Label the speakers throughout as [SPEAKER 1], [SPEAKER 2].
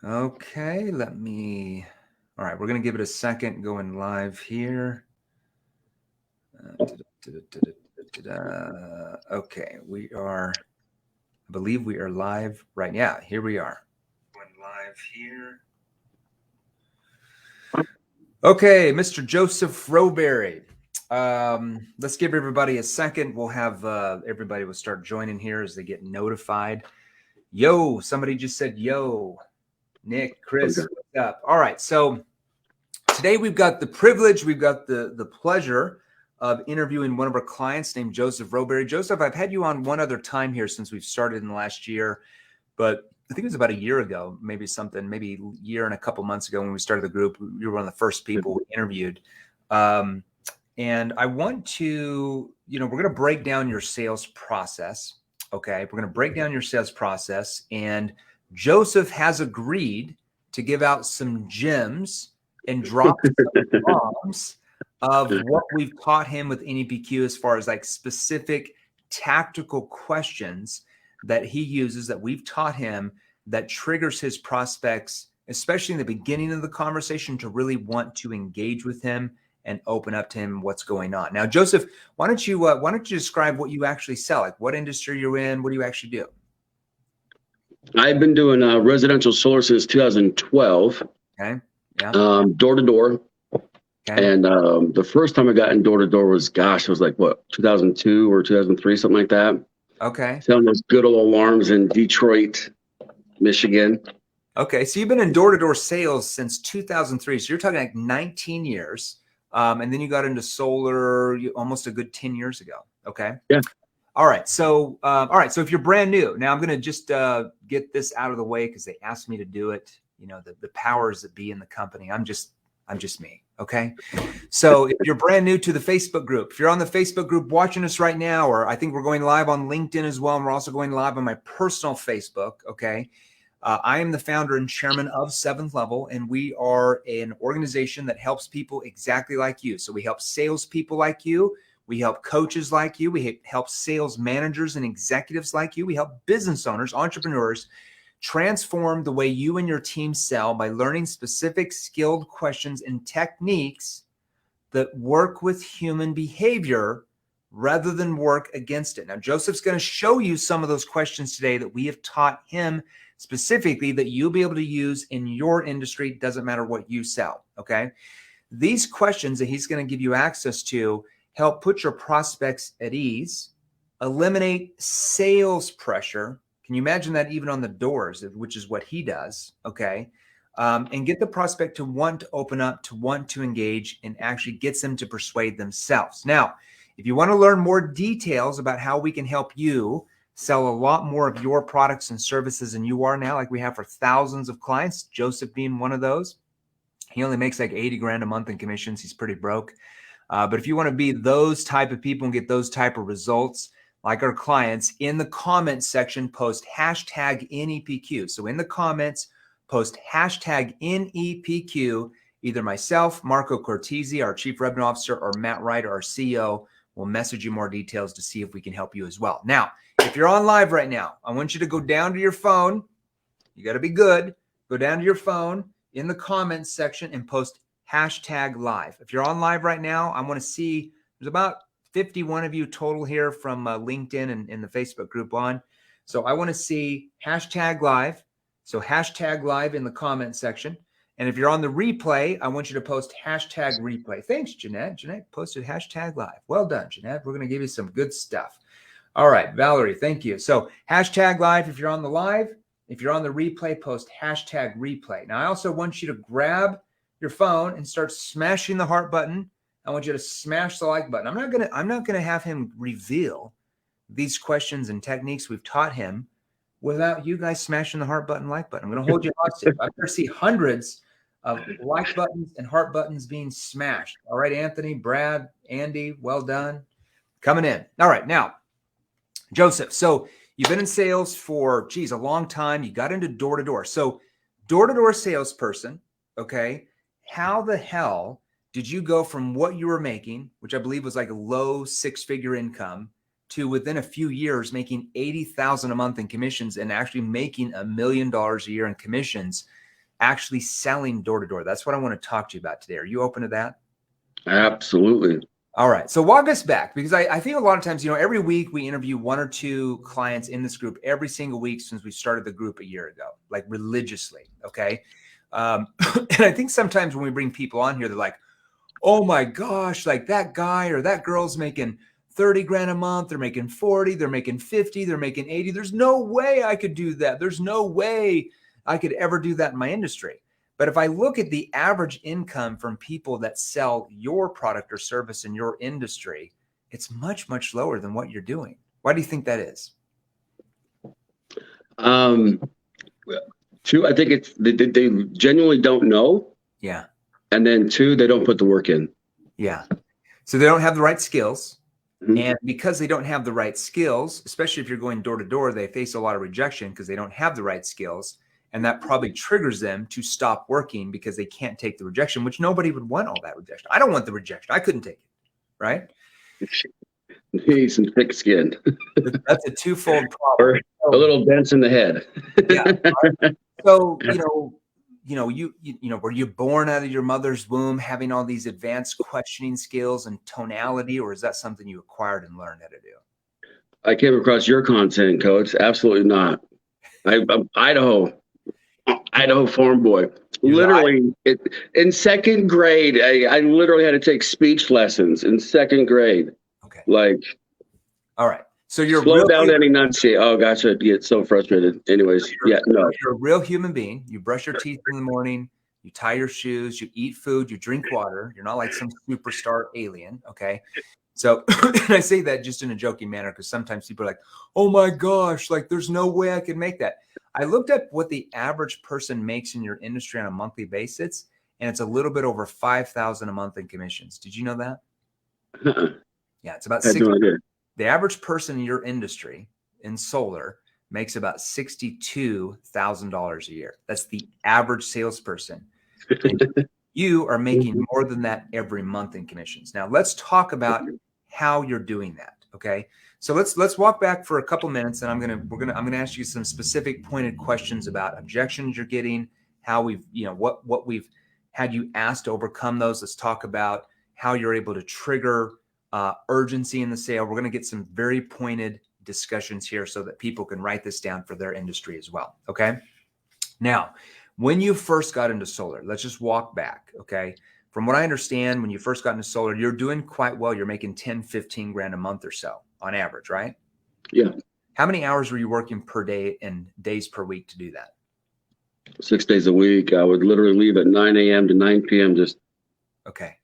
[SPEAKER 1] Okay, all right, we're going to give it a second going live here. Okay, I believe we are live right now. Yeah, here we are. Going live here. Okay, Mr. Joseph Rowberry. Let's give everybody a second. We'll have everybody will start joining here as they get notified. Yo, somebody just said yo. Nick, Chris,
[SPEAKER 2] Okay.
[SPEAKER 1] what's up? All right, so today we've got the privilege, we've got the pleasure of interviewing one of our clients named Joseph Rowberry. Joseph, I've had you on one other time here since we've started in the last year, but I think it was about a year ago, maybe a year and a couple months ago when we started the group. You were one of the first people we interviewed. And I want to, we're going to break down your sales process. Okay. We're going to break down your sales process. And Joseph has agreed to give out some gems and drop some bombs of what we've taught him with NEPQ as far as like specific tactical questions that he uses that we've taught him that triggers his prospects, especially in the beginning of the conversation, to really want to engage with him and open up to him what's going on. Now, Joseph, why don't you describe what you actually sell? Like what industry you're in? What do you actually do?
[SPEAKER 2] I've been doing residential solar since 2012.
[SPEAKER 1] Okay. Yeah.
[SPEAKER 2] Door to door.
[SPEAKER 1] Okay.
[SPEAKER 2] And the first time I got in door to door was, it was like what, 2002 or 2003, something like that.
[SPEAKER 1] Okay.
[SPEAKER 2] Selling those good old alarms in Detroit, Michigan.
[SPEAKER 1] Okay. So you've been in door to door sales since 2003. So you're talking like 19 years. And then you got into solar almost a good 10 years ago. Okay.
[SPEAKER 2] Yeah.
[SPEAKER 1] All right. So So if you're brand new, now I'm going to just get this out of the way because they asked me to do it. The powers that be in the company. I'm just me. Okay. So if you're brand new to the Facebook group, if you're on the Facebook group watching us right now, or I think we're going live on LinkedIn as well, and we're also going live on my personal Facebook. Okay. I am the founder and chairman of Seventh Level, and we are an organization that helps people exactly like you. So we help salespeople like you. We help coaches like you. We help sales managers and executives like you. We help business owners, entrepreneurs transform the way you and your team sell by learning specific skilled questions and techniques that work with human behavior rather than work against it. Now, Joseph's going to show you some of those questions today that we have taught him specifically that you'll be able to use in your industry. Doesn't matter what you sell. Okay. These questions that he's going to give you access to help put your prospects at ease, eliminate sales pressure. Can you imagine that even on the doors, which is what he does? Okay. And get the prospect to want to open up, to want to engage, and actually gets them to persuade themselves. Now, if you want to learn more details about how we can help you sell a lot more of your products and services than you are now, like we have for thousands of clients, Joseph being one of those, he only makes like 80 grand a month in commissions. He's pretty broke. But if you want to be those type of people and get those type of results, like our clients, in the comments section, post hashtag NEPQ. So in the comments, post hashtag NEPQ. Either myself, Marco Cortese, our Chief Revenue Officer, or Matt Ryder, our CEO, will message you more details to see if we can help you as well. Now, if you're on live right now, I want you to go down to your phone. You got to be good. Go down to your phone in the comments section and post hashtag live. If you're on live right now, I want to see, there's about 51 of you total here from LinkedIn and the Facebook group on. So I want to see hashtag live. So hashtag live in the comment section. And if you're on the replay, I want you to post hashtag replay. Thanks, Jeanette. Jeanette posted hashtag live. Well done, Jeanette. We're going to give you some good stuff. All right, Valerie, thank you. So hashtag live if you're on the live. If you're on the replay, post hashtag replay. Now, I also want you to grab your phone and start smashing the heart button. I want you to smash the like button. I'm not gonna have him reveal these questions and techniques we've taught him without you guys smashing the heart button, like button. I'm gonna hold you hostage. I better see hundreds of like buttons and heart buttons being smashed. All right, Anthony, Brad, Andy, well done. Coming in. All right, now, Joseph. So you've been in sales for, a long time. You got into door to door. So door-to-door salesperson, okay, how the hell did you go from what you were making, which I believe was like a low six-figure income, to within a few years making $80,000 a month in commissions and actually making $1 million a year in commissions? actually selling door to door. That's what I want to talk to you about today. Are you open to that?
[SPEAKER 2] Absolutely.
[SPEAKER 1] All right. So walk us back, because I think a lot of times, every week we interview 1 or 2 clients in this group every single week since we started the group a year ago, like religiously. Okay. And I think sometimes when we bring people on here, they're like, oh my gosh, like that guy or that girl's making 30 grand a month. They're making 40, they're making 50, they're making 80. There's no way I could do that. There's no way I could ever do that in my industry. But if I look at the average income from people that sell your product or service in your industry, it's much, much lower than what you're doing. Why do you think that is?
[SPEAKER 2] 2, I think it's they genuinely don't know.
[SPEAKER 1] Yeah.
[SPEAKER 2] And then 2, they don't put the work in.
[SPEAKER 1] Yeah. So they don't have the right skills.
[SPEAKER 2] Mm-hmm.
[SPEAKER 1] And because they don't have the right skills, especially if you're going door to door, they face a lot of rejection because they don't have the right skills. And that probably triggers them to stop working because they can't take the rejection, which nobody would want all that rejection. I don't want the rejection. I couldn't take it. Right.
[SPEAKER 2] You need some thick skin.
[SPEAKER 1] That's a twofold problem.
[SPEAKER 2] Or a little dents in the head.
[SPEAKER 1] Yeah. Right? So, were you born out of your mother's womb having all these advanced questioning skills and tonality, or is that something you acquired and learned how to do?
[SPEAKER 2] I came across your content, Coach. Absolutely not. I'm Idaho farm boy. Literally, in 2nd grade, I literally had to take speech lessons in 2nd grade.
[SPEAKER 1] Okay.
[SPEAKER 2] Like,
[SPEAKER 1] all right. So you're
[SPEAKER 2] slow down and enunciate. Oh gosh, I get so frustrated. Anyways,
[SPEAKER 1] you're a real human being. You brush your teeth in the morning. You tie your shoes. You eat food. You drink water. You're not like some superstar alien. Okay. So and I say that just in a joking manner because sometimes people are like, oh my gosh, like there's no way I could make that. I looked up what the average person makes in your industry on a monthly basis, and it's a little bit over $5,000 a month in commissions. Did you know that? Yeah, it's about $60,000. The average person in your industry in solar makes about $62,000 a year. That's the average salesperson. You are making more than that every month in commissions. Now let's talk about how you're doing that. Okay. So let's walk back for a couple minutes, and I'm gonna ask you some specific pointed questions about objections you're getting, how we've what we've had you asked to overcome those. Let's talk about how you're able to trigger urgency in the sale. We're going to get some very pointed discussions here so that people can write this down for their industry as well. Okay. Now, when you first got into solar, let's just walk back. Okay. From what I understand, when you first got into solar, you're doing quite well. You're making 10, 15 grand a month or so on average, right?
[SPEAKER 2] Yeah.
[SPEAKER 1] How many hours were you working per day and days per week to do that?
[SPEAKER 2] 6 days a week. I would literally leave at 9 a.m. to 9 p.m. Just
[SPEAKER 1] okay.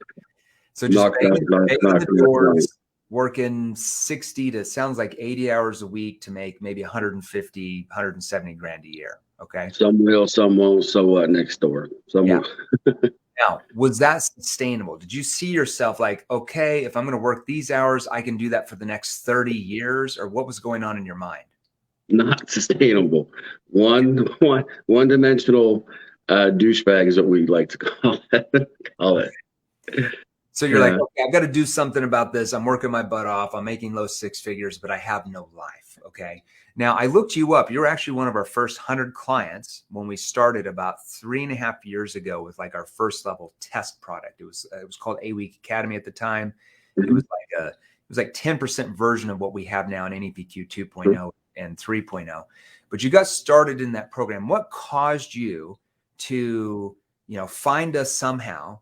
[SPEAKER 1] So just banging the doors, working 60 to sounds like 80 hours a week to make maybe 150, 170 grand a year. Okay.
[SPEAKER 2] Some will, some won't. So what? Next door. Some
[SPEAKER 1] yeah.
[SPEAKER 2] will.
[SPEAKER 1] Now, was that sustainable? Did you see yourself like, okay, if I'm going to work these hours, I can do that for the next 30 years? Or what was going on in your mind?
[SPEAKER 2] Not sustainable. One-dimensional douchebag is what we like to call it.
[SPEAKER 1] So you're like, okay, I've got to do something about this. I'm working my butt off. I'm making low 6 figures, but I have no life. Okay. Now I looked you up. You're actually one of our first 100 clients when we started about 3.5 years ago with like our first level test product. It was called A-Week Academy at the time. Mm-hmm. It was like 10% version of what we have now in NEPQ 2.0 and 3.0. But you got started in that program. What caused you to, find us somehow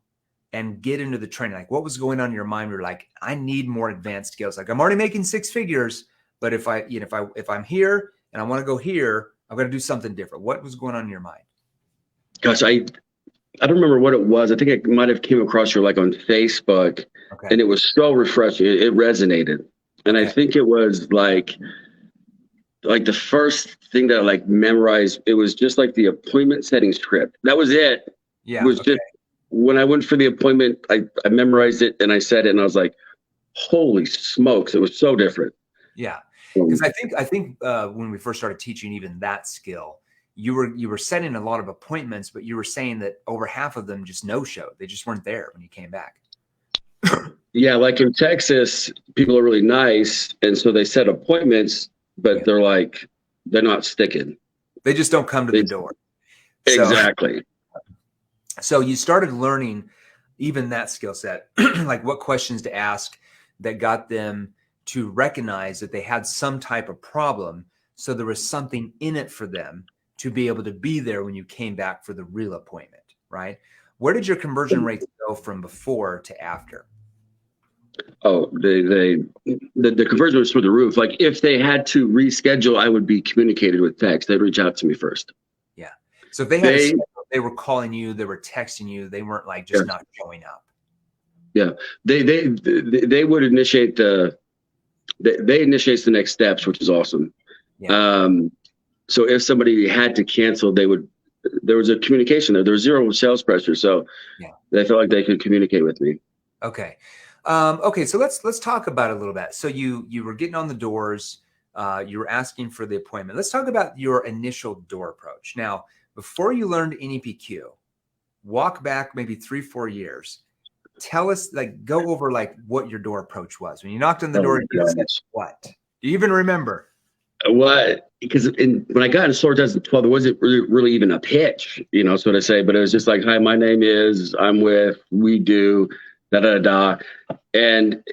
[SPEAKER 1] and get into the training? Like what was going on in your mind? You're like, I need more advanced skills. Like I'm already making 6 figures, but if I'm here and I want to go here, I've got to do something different. What was going on in your mind?
[SPEAKER 2] Gosh, I don't remember what it was. I think I might have came across you like on Facebook, and it was so refreshing. It resonated. And I think it was like the first thing that I like memorized, it was just like the appointment setting script. That was it.
[SPEAKER 1] Yeah.
[SPEAKER 2] It was just when I went for the appointment, I memorized it and I said it and I was like, holy smokes, it was so different.
[SPEAKER 1] Yeah. Because I think when we first started teaching even that skill, you were setting a lot of appointments, but you were saying that over half of them just no-showed. They just weren't there when you came back.
[SPEAKER 2] Yeah, like in Texas, people are really nice, and so they set appointments, but they're not sticking.
[SPEAKER 1] They just don't come to the door.
[SPEAKER 2] Exactly.
[SPEAKER 1] So you started learning even that skill set, like what questions to ask that got them to recognize that they had some type of problem. So there was something in it for them to be able to be there when you came back for the real appointment, right? Where did your conversion rates go from before to after?
[SPEAKER 2] Oh, the conversion was through the roof. Like if they had to reschedule, I would be communicated with text. They'd reach out to me first.
[SPEAKER 1] Yeah. So if they had a schedule, they were calling you, they were texting you, they weren't like just not showing up.
[SPEAKER 2] Yeah. They would initiate they initiate the next steps, which is awesome.
[SPEAKER 1] Yeah.
[SPEAKER 2] So if somebody had to cancel, there was a communication there. There was zero sales pressure. So
[SPEAKER 1] yeah,
[SPEAKER 2] they felt like they could communicate with me.
[SPEAKER 1] Okay. Okay. So let's talk about it a little bit. So you were getting on the doors, you were asking for the appointment. Let's talk about your initial door approach. Now, before you learned NEPQ, walk back maybe 3-4 years. Tell us, like, go over like what your door approach was. When you knocked on the door, you said what? Do you even remember?
[SPEAKER 2] What? Because when I got in store 2012, there wasn't really even a pitch, you know, so to say, but it was just like, hi, my name is, I'm with, we do, da da da. And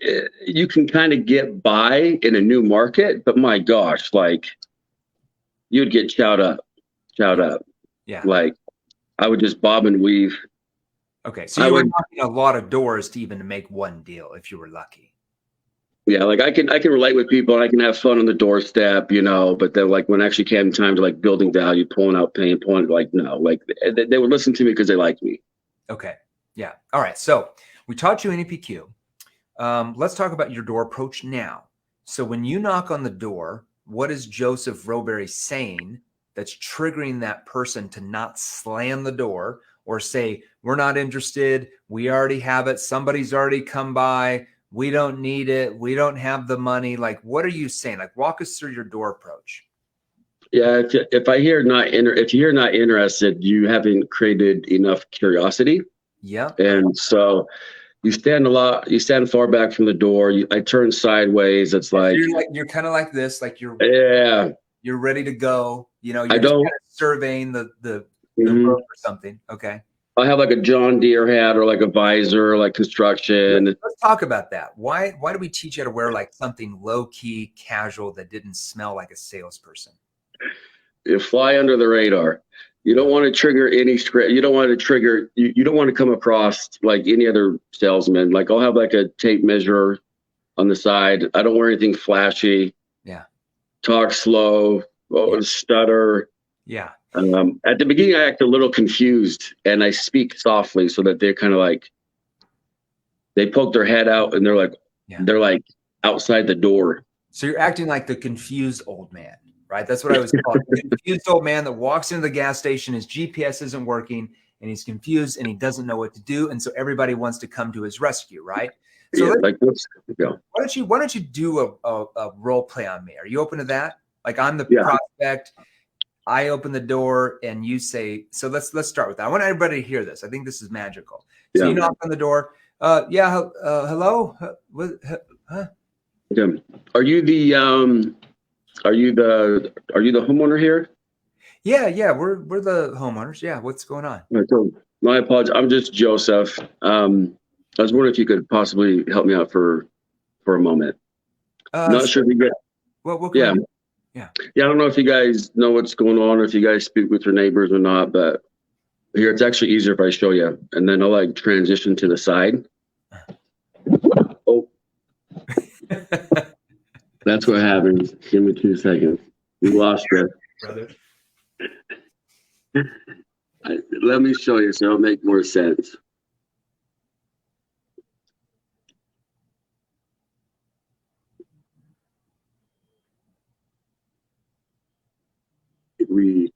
[SPEAKER 2] you can kind of get by in a new market, but my gosh, like you'd get chowed up.
[SPEAKER 1] Yeah.
[SPEAKER 2] Like I would just bob and weave.
[SPEAKER 1] Okay. So you were knocking a lot of doors to even make one deal if you were lucky.
[SPEAKER 2] Yeah, like I can relate with people and I can have fun on the doorstep, you know, but then like when it actually came time to like building value, pulling out pain, like no, like they would listen to me because they liked me.
[SPEAKER 1] Okay. Yeah. All right. So we taught you NEPQ. Let's talk about your door approach now. So when you knock on the door, what is Joseph Rowberry saying that's triggering that person to not slam the door or say, we're not interested, we already have it, somebody's already come by, we don't need it, we don't have the money? Like, what are you saying? Like, walk us through your door approach.
[SPEAKER 2] Yeah, if I hear if you hear not interested, you haven't created enough curiosity.
[SPEAKER 1] Yeah.
[SPEAKER 2] And so you stand far back from the door. I turn sideways. It's like,
[SPEAKER 1] you're kind of like this, like you're ready to go. You know, you're just kind of surveying the road or something. Okay.
[SPEAKER 2] I have like a John Deere hat or like a visor, like construction.
[SPEAKER 1] Let's talk about that. Why do we teach you to wear like something low key, casual that didn't smell like a salesperson?
[SPEAKER 2] You fly under the radar. You don't want to trigger any script. You don't want to trigger. You don't want to come across like any other salesman. Like I'll have like a tape measure on the side. I don't wear anything flashy.
[SPEAKER 1] Yeah.
[SPEAKER 2] Talk slow. Stutter.
[SPEAKER 1] Yeah.
[SPEAKER 2] At the beginning, I act a little confused and I speak softly so that they're kind of like, they poke their head out and they're like outside the door.
[SPEAKER 1] So you're acting like the confused old man, right? That's what I was called. The confused old man that walks into the gas station, his GPS isn't working and he's confused and he doesn't know what to do. And so everybody wants to come to his rescue, right? So why don't you do a role play on me? Are you open to that? Like I'm the prospect. I open the door and you say, so let's start with that. I want everybody to hear this. I think this is magical. So you knock on the door. Hello? Huh?
[SPEAKER 2] Yeah. Are you the homeowner here?
[SPEAKER 1] Yeah, we're the homeowners. Yeah, what's going on?
[SPEAKER 2] So my apologies. I'm just Joseph. I was wondering if you could possibly help me out for a moment. Not sure if you get.
[SPEAKER 1] What
[SPEAKER 2] Yeah, I don't know if you guys know what's going on or if you guys speak with your neighbors or not, but here it's actually easier if I show you, and then I'll like transition to the side. Oh, that's what happens. Give me 2 seconds. We lost you,
[SPEAKER 1] brother.
[SPEAKER 2] Let me show you so it'll make more sense. Read.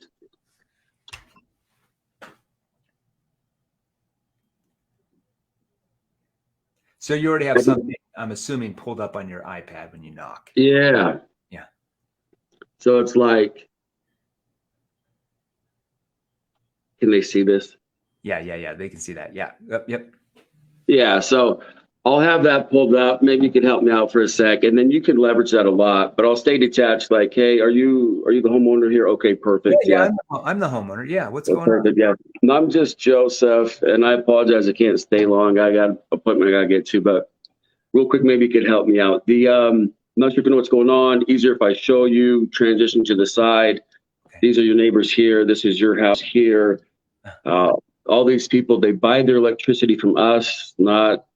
[SPEAKER 1] So you already have something, I'm assuming, pulled up on your iPad when you knock.
[SPEAKER 2] Yeah.
[SPEAKER 1] Yeah.
[SPEAKER 2] So it's like, can they see this?
[SPEAKER 1] Yeah. They can see that. Yeah. Yep.
[SPEAKER 2] Yeah. So I'll have that pulled up. Maybe you can help me out for a sec, and then you can leverage that a lot. But I'll stay detached. Like, hey, are you the homeowner here? Okay, perfect.
[SPEAKER 1] Yeah,
[SPEAKER 2] Yeah,
[SPEAKER 1] I'm the homeowner. Yeah, what's
[SPEAKER 2] oh,
[SPEAKER 1] going on?
[SPEAKER 2] perfect. Yeah, no, I'm just Joseph, and I apologize. I can't stay long. I got an appointment I gotta get to, but real quick, maybe you could help me out. I'm not sure if you know what's going on. Easier if I show you. Transition to the side.
[SPEAKER 1] Okay.
[SPEAKER 2] These are your neighbors here. This is your house here. All these people, they buy their electricity from us, not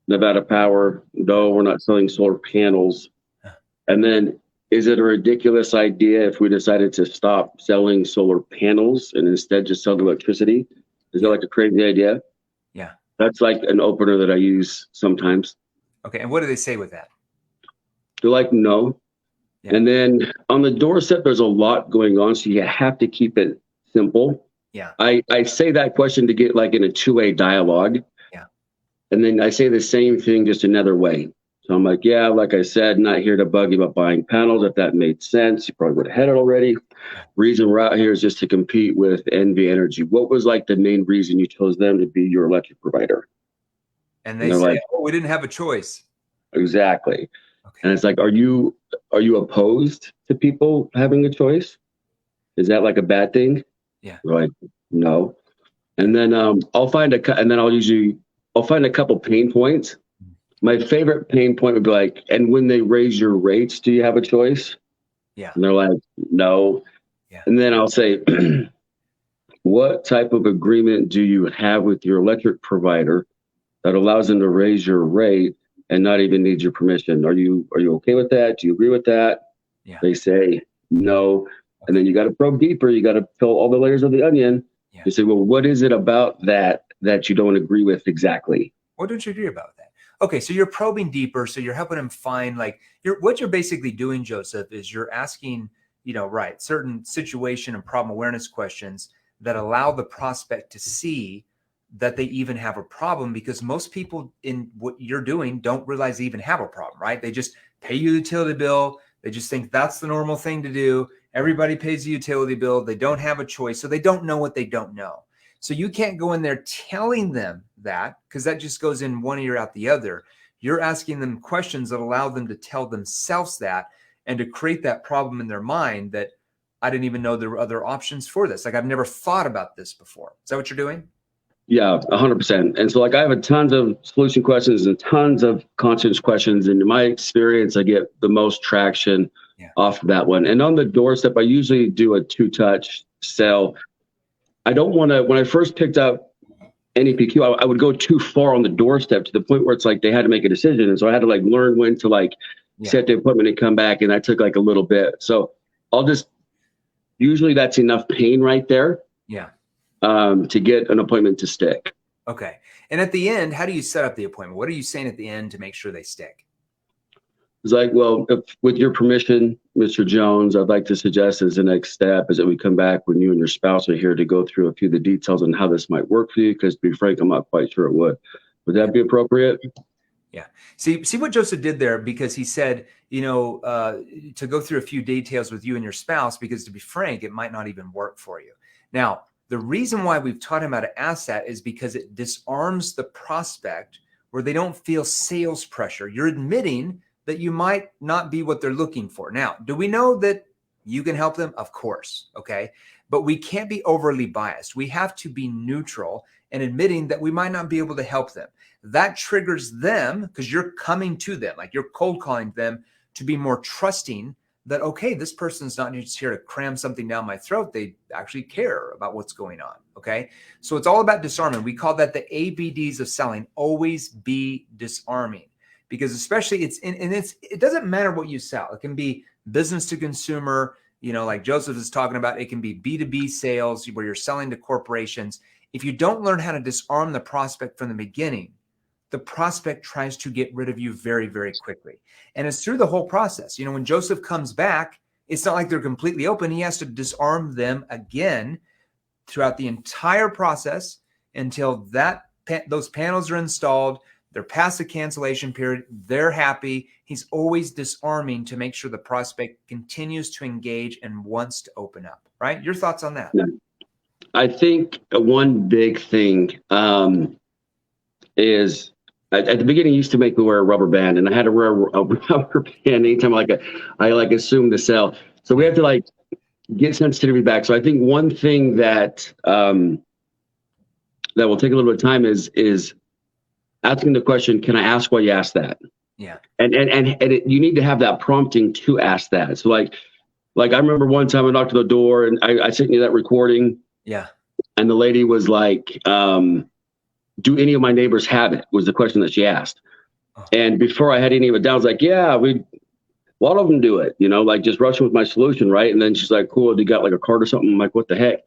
[SPEAKER 2] Nevada Power. No, we're not selling solar panels. And then, is it a ridiculous idea if we decided to stop selling solar panels and instead just sell the electricity? Is that like a crazy idea?
[SPEAKER 1] Yeah.
[SPEAKER 2] That's like an opener that I use sometimes.
[SPEAKER 1] Okay. And what do they say with that?
[SPEAKER 2] They're like, no.
[SPEAKER 1] Yeah.
[SPEAKER 2] And then on the doorstep, there's a lot going on, so you have to keep it simple.
[SPEAKER 1] Yeah.
[SPEAKER 2] I say that question to get like in a two-way dialogue.
[SPEAKER 1] Yeah.
[SPEAKER 2] And then I say the same thing just another way. So I'm like, yeah, like I said, not here to bug you about buying panels. If that made sense, you probably would have had it already. Reason we're out here is just to compete with NV Energy. What was like the main reason you chose them to be your electric provider?
[SPEAKER 1] And they say, like, oh, we didn't have a choice.
[SPEAKER 2] Exactly.
[SPEAKER 1] Okay.
[SPEAKER 2] And it's like, are you opposed to people having a choice? Is that like a bad thing?
[SPEAKER 1] Yeah.
[SPEAKER 2] We're like, no. And then I'll find a couple pain points. My favorite pain point would be like, and when they raise your rates, do you have a choice?
[SPEAKER 1] Yeah.
[SPEAKER 2] And they're like, no.
[SPEAKER 1] Yeah.
[SPEAKER 2] And then I'll say, what type of agreement do you have with your electric provider that allows them to raise your rate and not even need your permission? Are you okay with that? Do you agree with that?
[SPEAKER 1] Yeah.
[SPEAKER 2] They say no. Okay. And then you got to probe deeper. You got to peel all the layers of the onion. Yeah. You say, well, what is it about that you don't agree with exactly?
[SPEAKER 1] What don't you agree about that? Okay, so you're probing deeper. So you're helping them find, like, what you're basically doing, Joseph, is you're asking, certain situation and problem awareness questions that allow the prospect to see that they even have a problem, because most people in what you're doing don't realize they even have a problem, right? They just pay you the utility bill. They just think that's the normal thing to do. Everybody pays the utility bill. They don't have a choice. So they don't know what they don't know. So you can't go in there telling them that, because that just goes in one ear out the other. You're asking them questions that allow them to tell themselves that, and to create that problem in their mind that I didn't even know there were other options for this. Like, I've never thought about this before. Is that what you're doing?
[SPEAKER 2] Yeah, 100%. And so like I have a tons of solution questions and tons of conscience questions. And in my experience, I get the most traction off of that one. And on the doorstep, I usually do a 2-touch sell. I don't want to, when I first picked up NEPQ, I would go too far on the doorstep to the point where it's like they had to make a decision. And so I had to like learn when to like set the appointment and come back. And that took like a little bit. So usually that's enough pain right there.
[SPEAKER 1] Yeah.
[SPEAKER 2] To get an appointment to stick.
[SPEAKER 1] Okay. And at the end, how do you set up the appointment? What are you saying at the end to make sure they stick?
[SPEAKER 2] It's like, well, with your permission, Mr. Jones, I'd like to suggest as the next step is that we come back when you and your spouse are here to go through a few of the details on how this might work for you. Because to be frank, I'm not quite sure it would. Would that be appropriate?
[SPEAKER 1] Yeah. See what Joseph did there, because he said, to go through a few details with you and your spouse, because to be frank, it might not even work for you. Now, the reason why we've taught him how to ask that is because it disarms the prospect where they don't feel sales pressure. You're admitting that you might not be what they're looking for. Now, do we know that you can help them? Of course. Okay. But we can't be overly biased. We have to be neutral and admitting that we might not be able to help them. That triggers them, because you're coming to them, like you're cold calling them, to be more trusting that, okay, this person's not just here to cram something down my throat. They actually care about what's going on. Okay. So it's all about disarming. We call that the ABDs of selling. Always be disarming, because especially it doesn't matter what you sell. It can be business to consumer, like Joseph is talking about. It can be B2B sales where you're selling to corporations. If you don't learn how to disarm the prospect from the beginning, the prospect tries to get rid of you very, very quickly. And it's through the whole process. When Joseph comes back, it's not like they're completely open. He has to disarm them again throughout the entire process until those panels are installed. They're past the cancellation period. They're happy. He's always disarming to make sure the prospect continues to engage and wants to open up, right? Your thoughts on that?
[SPEAKER 2] I think one big thing is at the beginning, he used to make me wear a rubber band, and I had to wear a rubber band anytime I assumed to sell. So we have to like get sensitivity back. So I think one thing that that will take a little bit of time is asking the question, can I ask why you asked that?
[SPEAKER 1] Yeah.
[SPEAKER 2] And you need to have that prompting to ask that. So like I remember one time I knocked on the door and I sent you that recording.
[SPEAKER 1] Yeah. And
[SPEAKER 2] the lady was like, do any of my neighbors have it? Was the question that she asked. Oh. And before I had any of it down, I was like, yeah, a lot of them do it, like just rushing with my solution. Right. And then she's like, cool. Do you got like a card or something? I'm like, what the heck?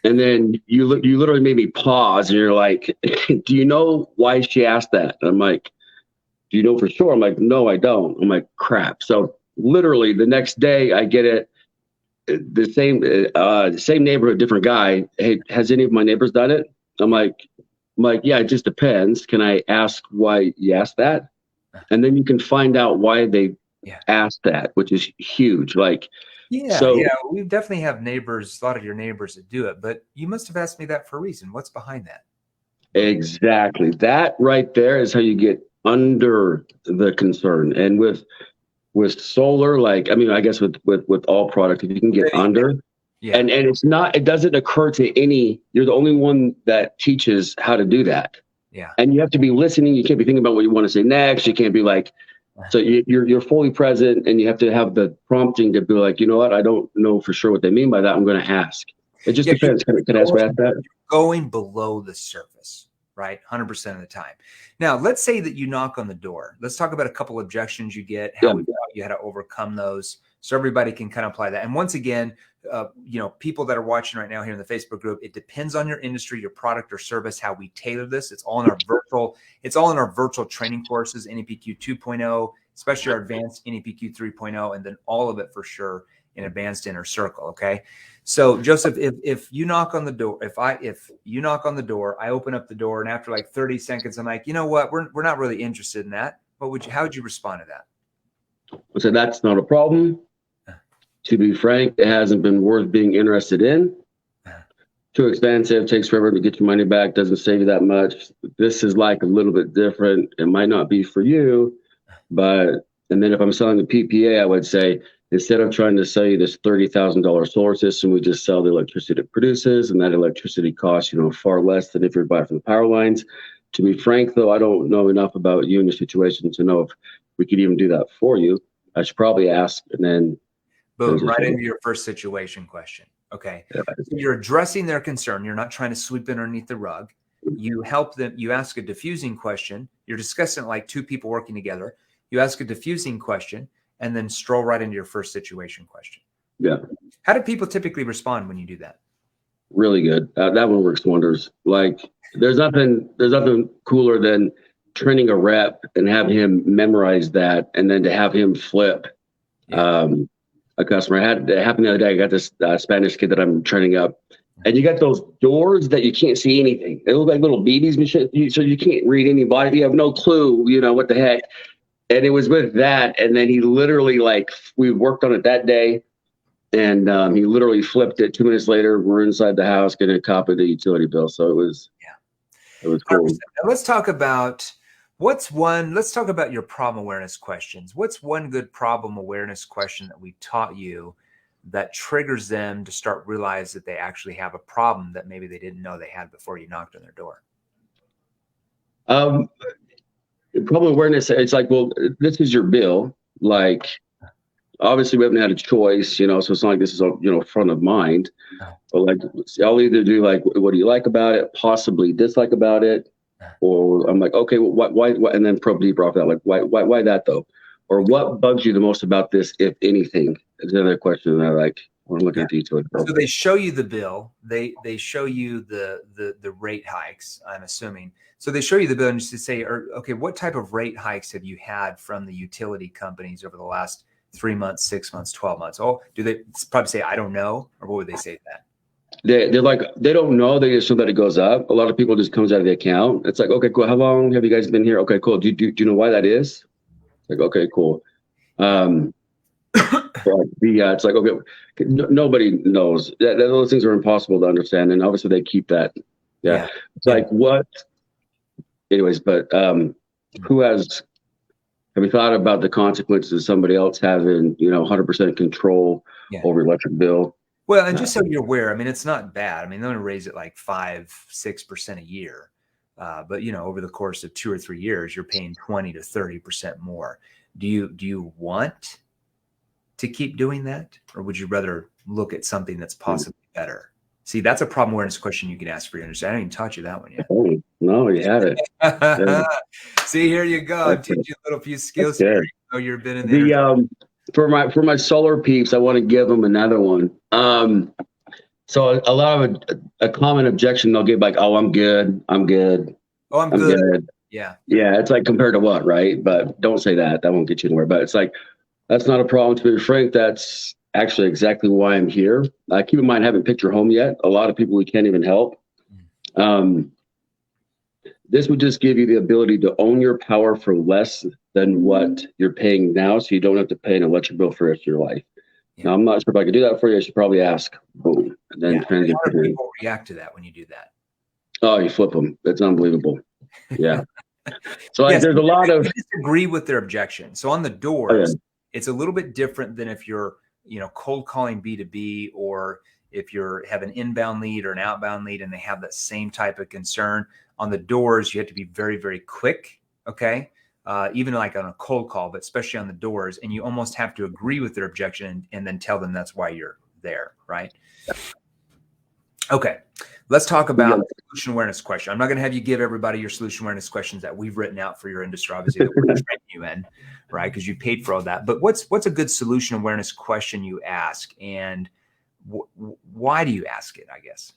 [SPEAKER 2] And then you literally made me pause and you're like, do you know why she asked that? And I'm like, do you know for sure? I'm like, no, I don't. I'm like, crap. So literally the next day I get it. The same neighborhood, different guy. Hey, has any of my neighbors done it? I'm like, yeah, it just depends. Can I ask why you asked that? And then you can find out why they asked that, which is huge. Like,
[SPEAKER 1] yeah, we definitely have neighbors, a lot of your neighbors that do it, but you must have asked me that for a reason. What's behind that?
[SPEAKER 2] Exactly. That right there is how you get under the concern. And with solar, like, I mean, I guess with all products, if you can get under, and it doesn't occur to you're the only one that teaches how to do that.
[SPEAKER 1] Yeah.
[SPEAKER 2] And you have to be listening. You can't be thinking about what you want to say next. You can't be like, so you're fully present, and you have to have the prompting to be like, you know what? I don't know for sure what they mean by that. I'm going to ask. It just depends. Can I ask that?
[SPEAKER 1] Going below the surface, right? 100% of the time. Now, let's say that you knock on the door. Let's talk about a couple objections you get, how we taught you how to overcome those, so everybody can kind of apply that. And once again, people that are watching right now here in the Facebook group, it depends on your industry, your product or service, how we tailor this. It's all in our virtual training courses, NEPQ 2.0, especially our advanced NEPQ 3.0, and then all of it for sure in advanced inner circle. Okay. So Joseph, if you knock on the door, if you knock on the door, I open up the door, and after like 30 seconds, I'm like, you know what? We're not really interested in that. How would you respond to that?
[SPEAKER 2] So that's not a problem. To be frank, it hasn't been worth being interested in. Too expensive, takes forever to get your money back, doesn't save you that much. This is like a little bit different. It might not be for you, and then if I'm selling a PPA, I would say, instead of trying to sell you this $30,000 solar system, we just sell the electricity it produces, and that electricity costs, far less than if you're buying from the power lines. To be frank, though, I don't know enough about you and your situation to know if we could even do that for you. I should probably ask, and then
[SPEAKER 1] boom, right into your first situation question. Okay. So you're addressing their concern. You're not trying to sweep it underneath the rug. You help them. You ask a diffusing question. You're discussing it like two people working together. You ask a diffusing question and then stroll right into your first situation question.
[SPEAKER 2] Yeah.
[SPEAKER 1] How do people typically respond when you do that?
[SPEAKER 2] Really good. That one works wonders. Like there's nothing cooler than training a rep and have him memorize that, and then to have him flip. A customer it happened the other day. I got this Spanish kid that I'm training up, and you got those doors that you can't see anything. They look like little BBs and shit, so you can't read anybody. You have no clue, what the heck. And it was with that, and then he literally, like, we worked on it that day, and he literally flipped it. 2 minutes later, we're inside the house getting a copy of the utility bill. So it was cool.
[SPEAKER 1] 100%. Now let's talk about let's talk about your problem awareness questions. What's one good problem awareness question that we taught you that triggers them to start realize that they actually have a problem that maybe they didn't know they had before you knocked on their door?
[SPEAKER 2] Problem awareness, it's like, well, this is your bill. Like, obviously we haven't had a choice, so it's not like this is, front of mind. But like, I'll either do like, what do you like about it? Possibly dislike about it. Or I'm like, okay, well, why? And then probe deeper off that. Like, why that though? Or what bugs you the most about this, if anything? Is another question that I like. I'm looking at detail.
[SPEAKER 1] So they show you the bill. They show you the rate hikes, I'm assuming. So they show you the bill and just say, okay, what type of rate hikes have you had from the utility companies over the last 3 months, 6 months, 12 months? Oh, do they probably say, I don't know? Or what would they say to that?
[SPEAKER 2] They're like, they don't know. They assume that it goes up. A lot of people just comes out of the account. It's like, okay, cool. How long have you guys been here? Okay, cool. Do you know why that is? Like, okay, cool. It's like, okay, nobody knows. Those things are impossible to understand, and obviously they keep that. Yeah. It's like what? Anyways, but who has, have you thought about the consequences of somebody else having, 100% control over your electric bill?
[SPEAKER 1] Well, and just so you're aware, I mean, it's not bad. I mean, they're going to raise it like 5-6% a year. But over the course of 2 or 3 years, you're paying 20 to 30% more. Do you want to keep doing that, or would you rather look at something that's possibly better? See, that's a problem awareness question you can ask for your understanding. I haven't even taught you that one yet.
[SPEAKER 2] Oh, no, you have it. Yeah.
[SPEAKER 1] See, here you go. I'm teaching you a little few skills here. You've been in
[SPEAKER 2] the for my solar peeps, I want to give them another one. So a lot of a common objection they'll get, like, oh, I'm good. Oh, I'm good. Yeah. It's like, compared to what, right? But don't say that. That won't get you anywhere. But it's like, that's not a problem. To be frank, that's actually exactly why I'm here. Keep in mind, I haven't picked your home yet. A lot of people we can't even help. This would just give you the ability to own your power for less than what you're paying now, so you don't have to pay an electric bill for the rest of your life. Now, I'm not sure if I could do that for you. I should probably ask. Boom. And then
[SPEAKER 1] people react to that when you do that.
[SPEAKER 2] Oh, you flip them. That's unbelievable. Yeah. So there's a lot of
[SPEAKER 1] disagree with their objection. So on the doors, it's a little bit different than if you're, cold calling B2B, or if you're have an inbound lead or an outbound lead and they have that same type of concern. On the doors, you have to be very, very quick. Okay. Even like on a cold call, but especially on the doors, and you almost have to agree with their objection and then tell them that's why you're there. Right. Okay. Let's talk about the solution awareness question. I'm not going to have you give everybody your solution awareness questions that we've written out for your industry, obviously, that we're training you in, right? Because you paid for all that. But what's a good solution awareness question you ask, and why do you ask it, I guess?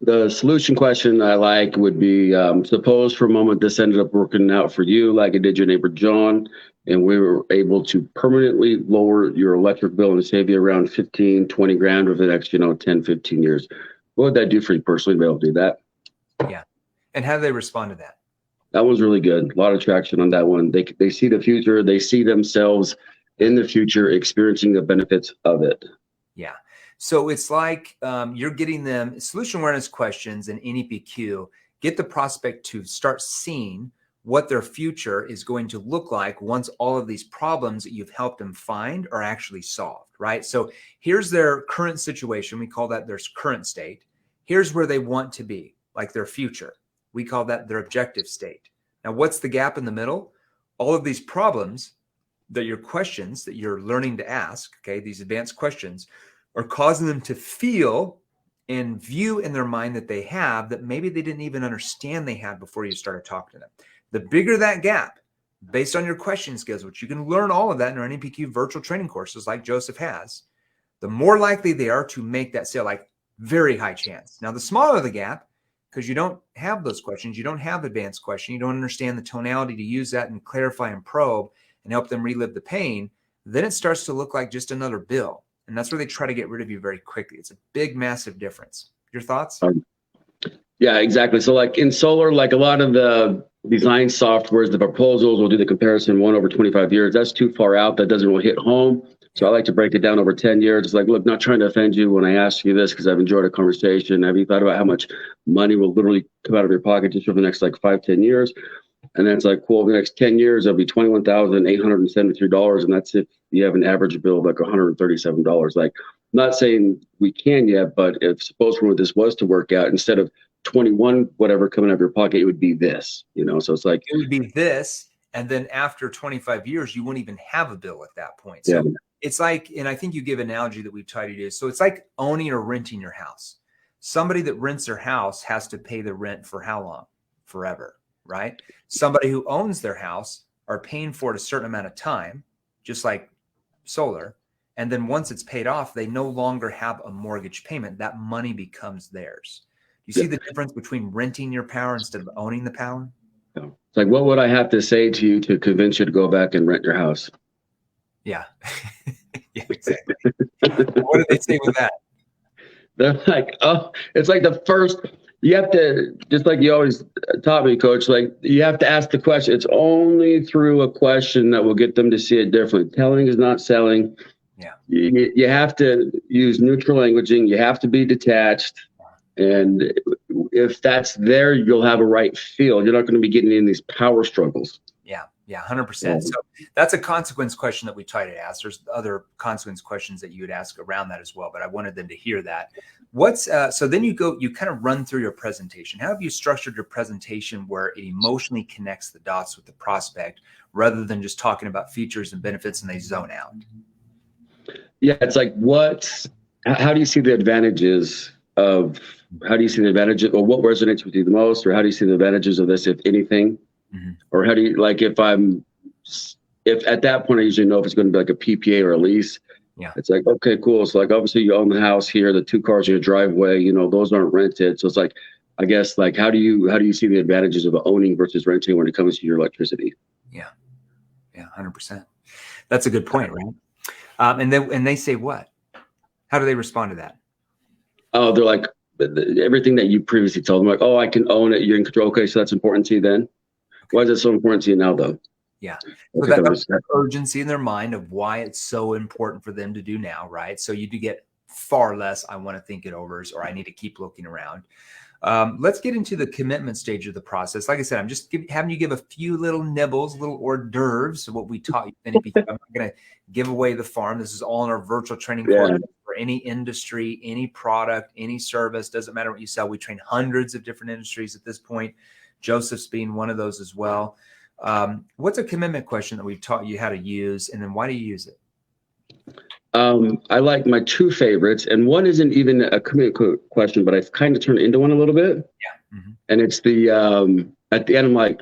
[SPEAKER 2] The solution question I like would be, suppose for a moment this ended up working out for you like it did your neighbor John, and we were able to permanently lower your electric bill and save you around 15, 20 grand over the next, 10, 15 years. What would that do for you personally to be able to do that?
[SPEAKER 1] Yeah. And how do they respond to that?
[SPEAKER 2] That was really good. A lot of traction on that one. They see the future. They see themselves in the future experiencing the benefits of it.
[SPEAKER 1] Yeah. So it's like you're getting them solution awareness questions and NEPQ, get the prospect to start seeing what their future is going to look like once all of these problems that you've helped them find are actually solved, right? So here's their current situation. We call that their current state. Here's where they want to be, like their future. We call that their objective state. Now, what's the gap in the middle? All of these problems that your questions that you're learning to ask, okay, these advanced questions, are causing them to feel and view in their mind that they have that maybe they didn't even understand they had before you started talking to them. The bigger that gap, based on your question skills, which you can learn all of that in our NEPQ virtual training courses like Joseph has, the more likely they are to make that sale, like very high chance. Now, the smaller the gap, because you don't have those questions, you don't have advanced question, you don't understand the tonality to use that and clarify and probe and help them relive the pain, then it starts to look like just another bill. And that's where they try to get rid of you very quickly. It's a big, massive difference. Your thoughts?
[SPEAKER 2] Yeah, exactly. So like in solar, like a lot of the design softwares, the proposals will do the comparison 1 over 25 years. That's too far out. That doesn't really hit home. So I like to break it down over 10 years. It's like, look, not trying to offend you when I ask you this, because I've enjoyed a conversation. Have you thought about how much money will literally come out of your pocket just for the next like 5-10 years? And then it's like, cool, the next 10 years, it'll be $21,873. And that's if you have an average bill of like $137. Like, I'm not saying we can yet, but if suppose for this was to work out, instead of 21, whatever coming out of your pocket, it would be this, so it's like,
[SPEAKER 1] it would be this. And then after 25 years, you won't even have a bill at that point. So it's like, and I think you give an analogy that we've tried to do. So it's like owning or renting your house. Somebody that rents their house has to pay the rent for how long? Forever. Right? Somebody who owns their house are paying for it a certain amount of time, just like solar. And then once it's paid off, they no longer have a mortgage payment. That money becomes theirs. You see the difference between renting your power instead of owning the power?
[SPEAKER 2] It's like, what would I have to say to you to convince you to go back and rent your house?
[SPEAKER 1] Yeah. Yeah, exactly. What do they say with that?
[SPEAKER 2] They're like, oh, it's like the first. You have to, just like you always taught me, Coach, like you have to ask the question. It's only through a question that will get them to see it differently. Telling is not selling.
[SPEAKER 1] Yeah.
[SPEAKER 2] You have to use neutral languaging. You have to be detached. And if that's there, you'll have a right feel. You're not going to be getting in these power struggles.
[SPEAKER 1] Yeah, 100%. So that's a consequence question that we try to ask. There's other consequence questions that you would ask around that as well, but I wanted them to hear that. So then you kind of run through your presentation. How have you structured your presentation where it emotionally connects the dots with the prospect rather than just talking about features and benefits and they zone out?
[SPEAKER 2] Yeah, it's like how do you see the advantages or what resonates with you the most, or how do you see the advantages of this, if anything? Mm-hmm. Or how do you, like, if at that point I usually know if it's going to be like a PPA or a lease.
[SPEAKER 1] Yeah.
[SPEAKER 2] It's like, okay, cool. So like, obviously you own the house here, the 2 cars in your driveway, those aren't rented. So it's like, I guess, like, how do you see the advantages of owning versus renting when it comes to your electricity?
[SPEAKER 1] Yeah. 100%. That's a good point, right? And they say what? How do they respond to that?
[SPEAKER 2] Oh, they're like, everything that you previously told them, like, oh, I can own it. You're in control. Okay, so that's important to you then. Okay. Why is it so important to you now, though?
[SPEAKER 1] Yeah. So that's the urgency in their mind of why it's so important for them to do now, right? So you do get far less, I want to think it over, or I need to keep looking around. Let's get into the commitment stage of the process. Like I said, I'm just having you give a few little nibbles, little hors d'oeuvres of what we taught you. I'm not going to give away the farm. This is all in our virtual training course for any industry, any product, any service. Doesn't matter what you sell. We train hundreds of different industries at this point. Joseph's being one of those as well. What's a commitment question that we've taught you how to use, and then why do you use it?
[SPEAKER 2] I like my 2 favorites, and one isn't even a commitment question, but I've kind of turned it into one a little bit.
[SPEAKER 1] Yeah. Mm-hmm.
[SPEAKER 2] And it's the at the end, I'm like,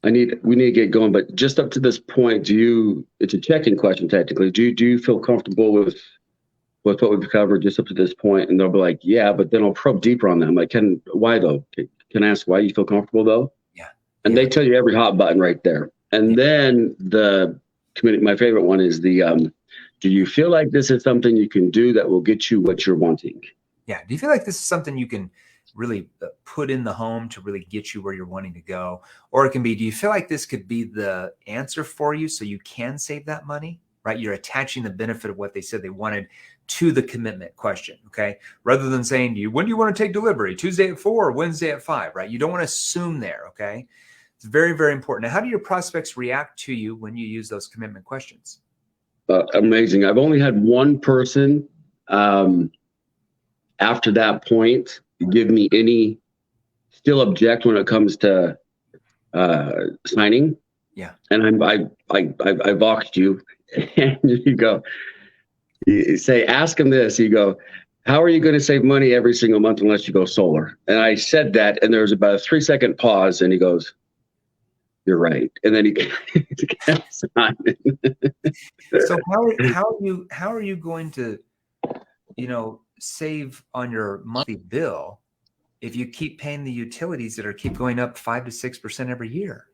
[SPEAKER 2] we need to get going, but just up to this point, it's a check-in question technically. Do you feel comfortable with what we've covered just up to this point? And they'll be like, yeah, but then I'll probe deeper on that. I'm like, why though? Can I ask why you feel comfortable though?
[SPEAKER 1] Yeah.
[SPEAKER 2] And they tell you every hot button right there. And then my favorite one is the do you feel like this is something you can do that will get you what you're wanting?
[SPEAKER 1] Yeah. Do you feel like this is something you can really put in the home to really get you where you're wanting to go? Or it can be, do you feel like this could be the answer for you so you can save that money, right? You're attaching the benefit of what they said they wanted to the commitment question, okay? Rather than saying to you, when do you want to take delivery? Tuesday at 4 or Wednesday at 5, right? You don't want to assume there, okay? It's very, very important. Now, how do your prospects react to you when you use those commitment questions?
[SPEAKER 2] Amazing. I've only had one person after that point give me still object when it comes to signing.
[SPEAKER 1] Yeah.
[SPEAKER 2] And I boxed you, and you say, ask him this. You go, how are you going to save money every single month unless you go solar? And I said that, and there was about a 3-second pause, and he goes, you're right. And then he kept signing.
[SPEAKER 1] So how are you going to, save on your monthly bill if you keep paying the utilities that keep going up 5 to 6% every year?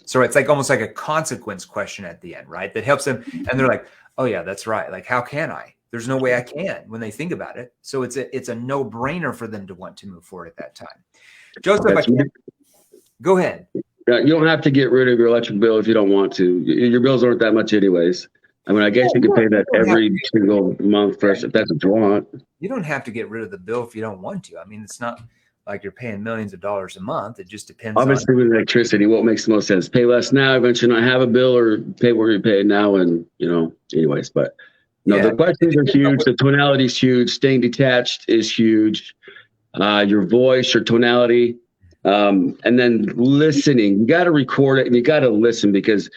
[SPEAKER 1] So it's like almost like a consequence question at the end, right? That helps them. And they're like, oh yeah, that's right. Like, how can I? There's no way I can when they think about it. So it's a no-brainer for them to want to move forward at that time. Joseph, go ahead.
[SPEAKER 2] You don't have to get rid of your electric bill if you don't want to. Your bills aren't that much anyways. I mean, I guess you could pay that every single month first if that's what you want.
[SPEAKER 1] You don't have to get rid of the bill if you don't want to. I mean, it's not like you're paying millions of dollars a month. It just depends.
[SPEAKER 2] Obviously, with electricity, what makes the most sense? Pay less now, eventually not have a bill, or pay what you're paying now, and anyways. But no, the questions are huge. The tonality is huge. Staying detached is huge. Your voice, your tonality. And then listening, you got to record it and you got to listen, because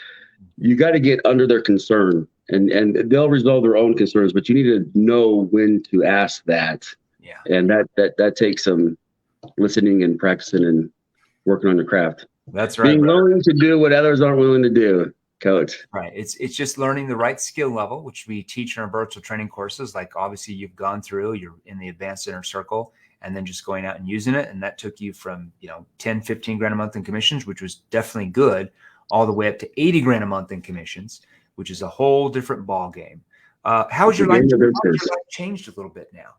[SPEAKER 2] you got to get under their concern, and they'll resolve their own concerns, but you need to know when to ask that.
[SPEAKER 1] Yeah.
[SPEAKER 2] And that takes some listening and practicing and working on your craft.
[SPEAKER 1] That's right.
[SPEAKER 2] Being willing to do what others aren't willing to do, Coach.
[SPEAKER 1] Right. It's just learning the right skill level, which we teach in our virtual training courses. Like, obviously you've gone through, you're in the advanced inner circle, and then just going out and using it. And that took you from, 10, 15 grand a month in commissions, which was definitely good, all the way up to 80 grand a month in commissions, which is a whole different ball game. How's your life changed a little bit now?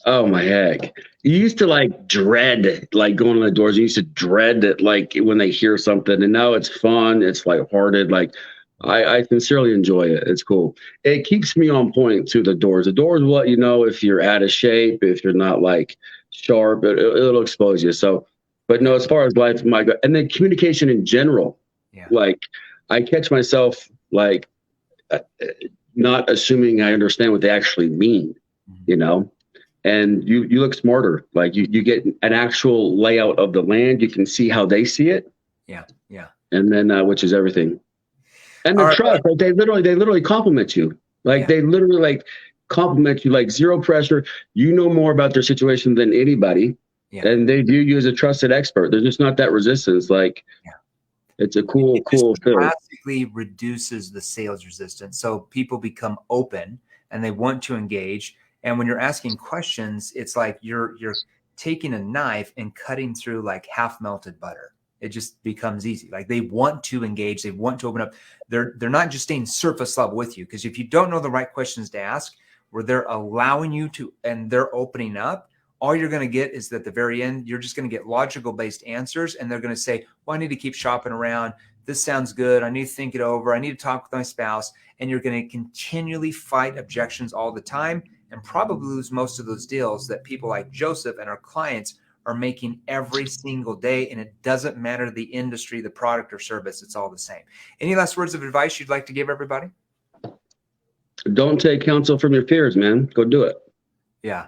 [SPEAKER 2] Oh my heck. You used to dread going on the doors. You used to dread that when they hear something, and now it's fun. It's lighthearted. I sincerely enjoy it. It's cool. It keeps me on point to the doors. The doors will let you know if you're out of shape, if you're not sharp. It'll expose you. So, but no, as far as life, and then communication in general, like I catch myself like not assuming I understand what they actually mean, you know, and you look smarter. Like you get an actual layout of the land. You can see how they see it.
[SPEAKER 1] Yeah. Yeah.
[SPEAKER 2] And then, which is everything. And the trust, like they literally compliment you. Like they literally like compliment you, like zero pressure. You know more about their situation than anybody. Yeah. And they view you as a trusted expert. There's just not that resistance. Like it's a cool thing.
[SPEAKER 1] Drastically reduces the sales resistance. So people become open and they want to engage. And when you're asking questions, it's like you're taking a knife and cutting through like half melted butter. It just becomes easy. Like they want to engage. They want to open up. They're not just staying surface level with you. Because if you don't know the right questions to ask, where they're allowing you to, and they're opening up, all you're going to get is that at the very end, you're just going to get logical based answers. And they're going to say, well, I need to keep shopping around. This sounds good. I need to think it over. I need to talk with my spouse. And you're going to continually fight objections all the time and probably lose most of those deals that people like Joseph and our clients are making every single day. And it doesn't matter the industry, the product or service. It's all the same. Any last words of advice you'd like to give everybody?
[SPEAKER 2] Don't take counsel from your peers, man. Go do it.
[SPEAKER 1] Yeah.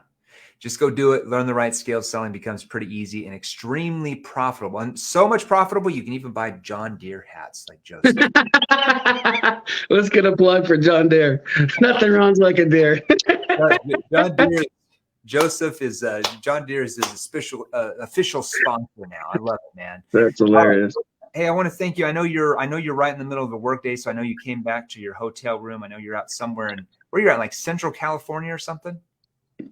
[SPEAKER 1] Just go do it. Learn the right skills. Selling becomes pretty easy and extremely profitable. And so much profitable, you can even buy John Deere hats like Joseph.
[SPEAKER 2] Let's get a plug for John Deere. Nothing runs like a deer.
[SPEAKER 1] John Deere. Joseph is John Deere is his official sponsor now. I love it, man.
[SPEAKER 2] That's hilarious.
[SPEAKER 1] Hey, I want to thank you. I know you're right in the middle of a work day, so I know you came back to your hotel room. I know you're out somewhere where you're at, like Central California or something.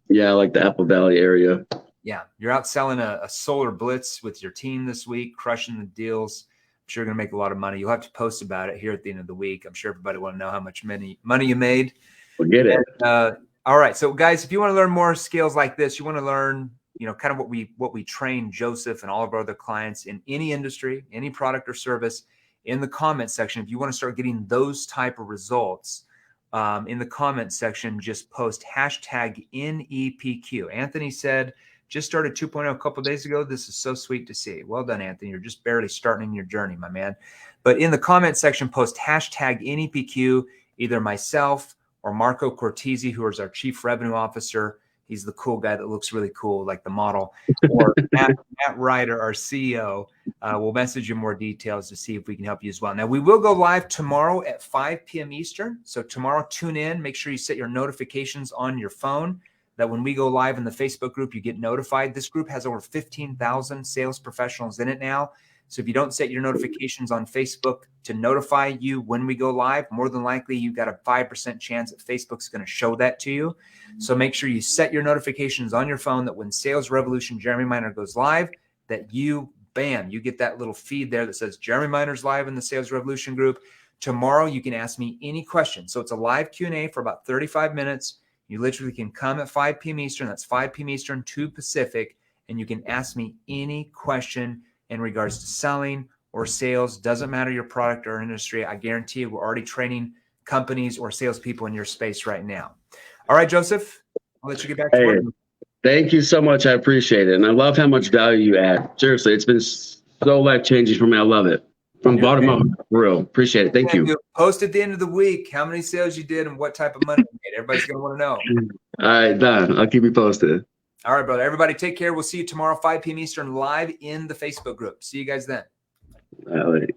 [SPEAKER 2] Yeah, like the Apple Valley area.
[SPEAKER 1] Yeah, you're out selling a solar blitz with your team this week, crushing the deals. I'm sure you're going to make a lot of money. You'll have to post about it here at the end of the week. I'm sure everybody will know how much money you made.
[SPEAKER 2] Forget it.
[SPEAKER 1] All right, so guys, if you want to learn more skills like this, you want to learn, kind of what we train Joseph and all of our other clients in any industry, any product or service, in the comment section. If you want to start getting those type of results, in the comment section, just post hashtag NEPQ. Anthony said, just started 2.0 a couple of days ago. This is so sweet to see. Well done, Anthony. You're just barely starting your journey, my man. But in the comment section, post hashtag NEPQ, either myself or Marco Cortese, who is our Chief Revenue Officer. He's the cool guy that looks really cool, like the model. Or Matt Ryder, our CEO. We'll message you more details to see if we can help you as well. Now, we will go live tomorrow at 5 p.m. Eastern. So tomorrow, tune in. Make sure you set your notifications on your phone that when we go live in the Facebook group, you get notified. This group has over 15,000 sales professionals in it now. So if you don't set your notifications on Facebook to notify you when we go live, more than likely you've got a 5% chance that Facebook's going to show that to you. So make sure you set your notifications on your phone that when Sales Revolution Jeremy Miner goes live, that you get that little feed there that says Jeremy Miner's live in the Sales Revolution group. Tomorrow you can ask me any question. So it's a live Q&A for about 35 minutes. You literally can come at 5 p.m. Eastern. That's 5 p.m. Eastern, 2 Pacific. And you can ask me any question in regards to selling or sales. Doesn't matter your product or industry. I guarantee you we're already training companies or salespeople in your space right now. All right, Joseph, I'll let you get back to work.
[SPEAKER 2] Thank you so much. I appreciate it. And I love how much value you add. Seriously, it's been so life-changing for me. I love it. From bottom up, for real. Appreciate it. Thank you.
[SPEAKER 1] Post at the end of the week how many sales you did and what type of money you made. Everybody's going to want to know.
[SPEAKER 2] All right, done. I'll keep you posted.
[SPEAKER 1] All right, brother. Everybody take care. We'll see you tomorrow, 5 p.m. Eastern, live in the Facebook group. See you guys then.
[SPEAKER 2] All right.